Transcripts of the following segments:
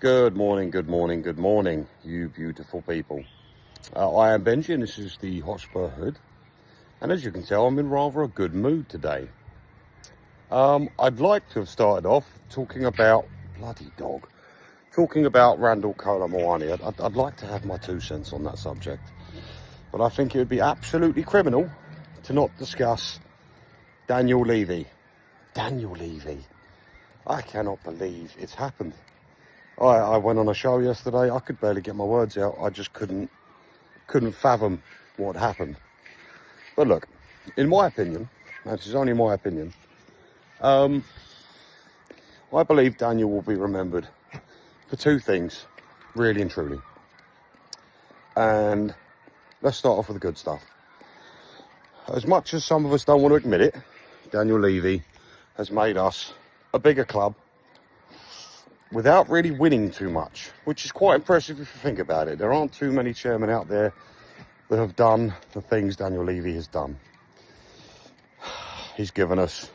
Good morning, you beautiful people. I am Benji and this is the Hotspur Hood. And as you can tell, I'm in rather a good mood today. I'd like to have started off talking about, talking about Randall Kolo Muani. I'd like to have my 2 cents on that subject. But I think it would be absolutely criminal to not discuss Daniel Levy. Daniel Levy. I cannot believe it's happened. I went on a show yesterday. I could barely get my words out. I just couldn't fathom what happened. But look, in my opinion, and this is only my opinion, I believe Daniel will be remembered for 2 things, really and truly. And let's start off with the good stuff. As much as some of us don't want to admit it, Daniel Levy has made us a bigger club without really winning too much, which is quite impressive if you think about it. There aren't too many chairmen out there that have done the things Daniel Levy has done. He's given us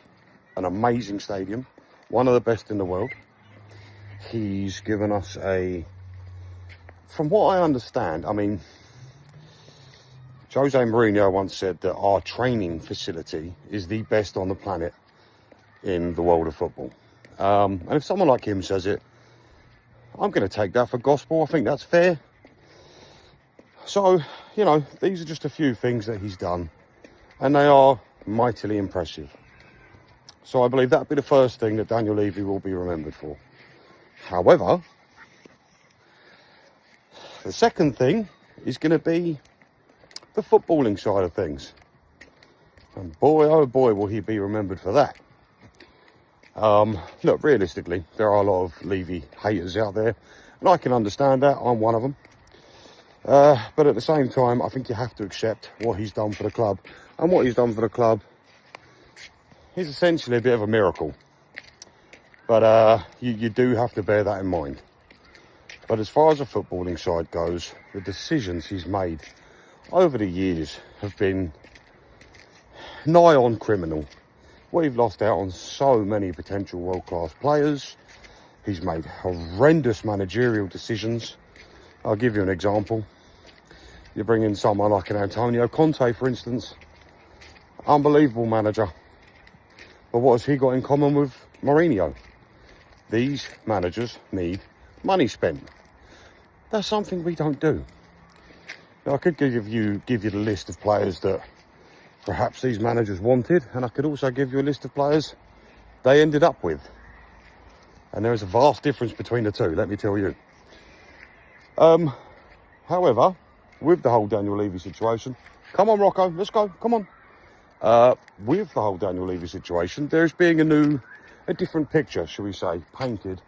an amazing stadium, one of the best in the world. He's given us from what I understand, I mean, Jose Mourinho once said that our training facility is the best on the planet in the world of football. And if someone like him says it, I'm going to take that for gospel. I think that's fair. So, you know, these are just a few things that he's done, and they are mightily impressive. So I believe that'll be the first thing that Daniel Levy will be remembered for. However, the second thing is going to be the footballing side of things. And boy, oh boy, will he be remembered for that. Look, realistically, there are a lot of Levy haters out there, and I can understand that. I'm one of them. But at the same time, I think you have to accept what he's done for the club. And what he's done for the club is essentially a bit of a miracle. But you do have to bear that in mind. But as far as the footballing side goes, the decisions he's made over the years have been nigh on criminal. We've lost out on so many potential world-class players. He's made horrendous managerial decisions. I'll give you an example. You bring in someone like an Antonio Conte, for instance. Unbelievable manager. But what has he got in common with Mourinho? These managers need money spent. That's something we don't do. Now, I could give you the list of players that perhaps these managers wanted, and I could also give you a list of players they ended up with. And there is a vast difference between the two, let me tell you. However, with the whole Daniel Levy situation, come on Rocco, let's go, come on. With the whole Daniel Levy situation, there's being a different picture, shall we say, painted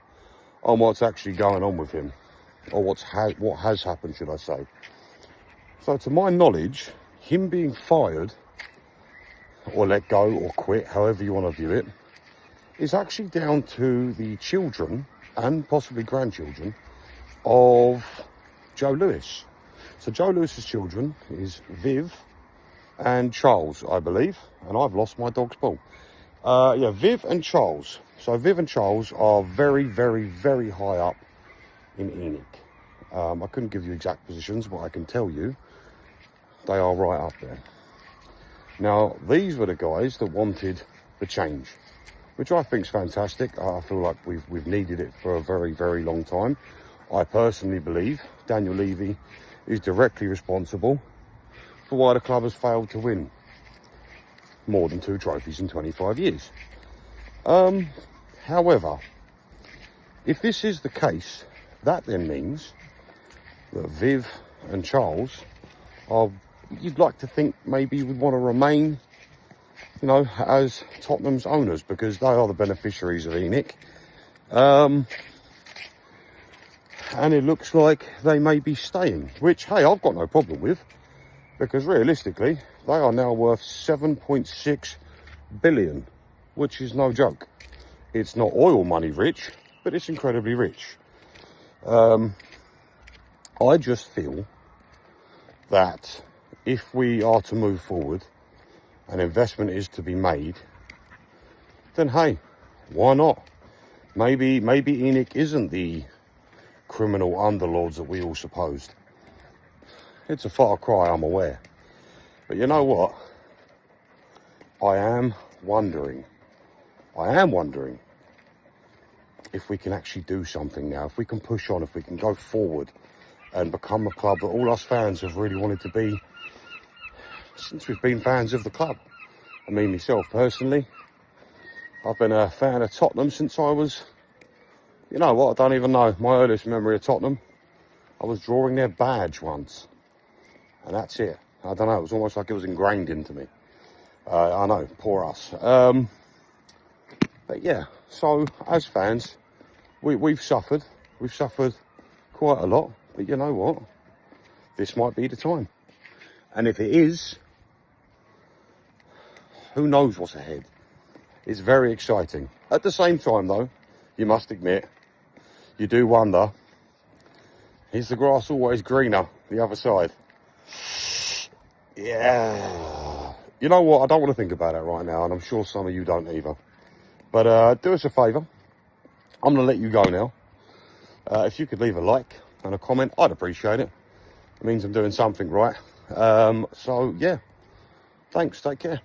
on what's actually going on with him, or what has happened, should I say. So to my knowledge, him being fired or let go or quit, however you want to view it, is actually down to the children and possibly grandchildren of Joe Lewis. So Joe Lewis's children is Viv and Charles, I believe, and I've lost my dog's ball. Viv and Charles. So Viv and Charles are very, very, very high up in ENIC. I couldn't give you exact positions, but I can tell you they are right up there. Now, these were the guys that wanted the change, which I think is fantastic. I feel like we've needed it for a very, very long time. I personally believe Daniel Levy is directly responsible for why the club has failed to win more than 2 trophies in 25 years. However, if this is the case, that then means that Viv and Charles are, you'd like to think, maybe would want to remain, you know, as Tottenham's owners, because they are the beneficiaries of ENIC. And it looks like they may be staying, which, hey, I've got no problem with, because realistically, they are now worth 7.6 billion, which is no joke. It's not oil money rich, but it's incredibly rich. I just feel that if we are to move forward and investment is to be made, then hey, why not? Maybe ENIC isn't the criminal underlords that we all supposed. It's a far cry, I'm aware. But you know what? I am wondering if we can actually do something now, if we can push on, if we can go forward and become a club that all us fans have really wanted to be since we've been fans of the club. I mean, myself personally, I've been a fan of Tottenham since I was, you know what, I don't even know, my earliest memory of Tottenham, I was drawing their badge once, and that's it. I don't know, it was almost like it was ingrained into me. I know, poor us. But yeah, so as fans, we've suffered quite a lot, but you know what, this might be the time. And if it is, who knows what's ahead. It's very exciting. At the same time though, you must admit, you do wonder, is the grass always greener the other side? Yeah. You know what, I don't want to think about it right now, and I'm sure some of you don't either. But do us a favour, I'm going to let you go now. If you could leave a like and a comment, I'd appreciate it. It means I'm doing something right. So yeah, thanks, take care.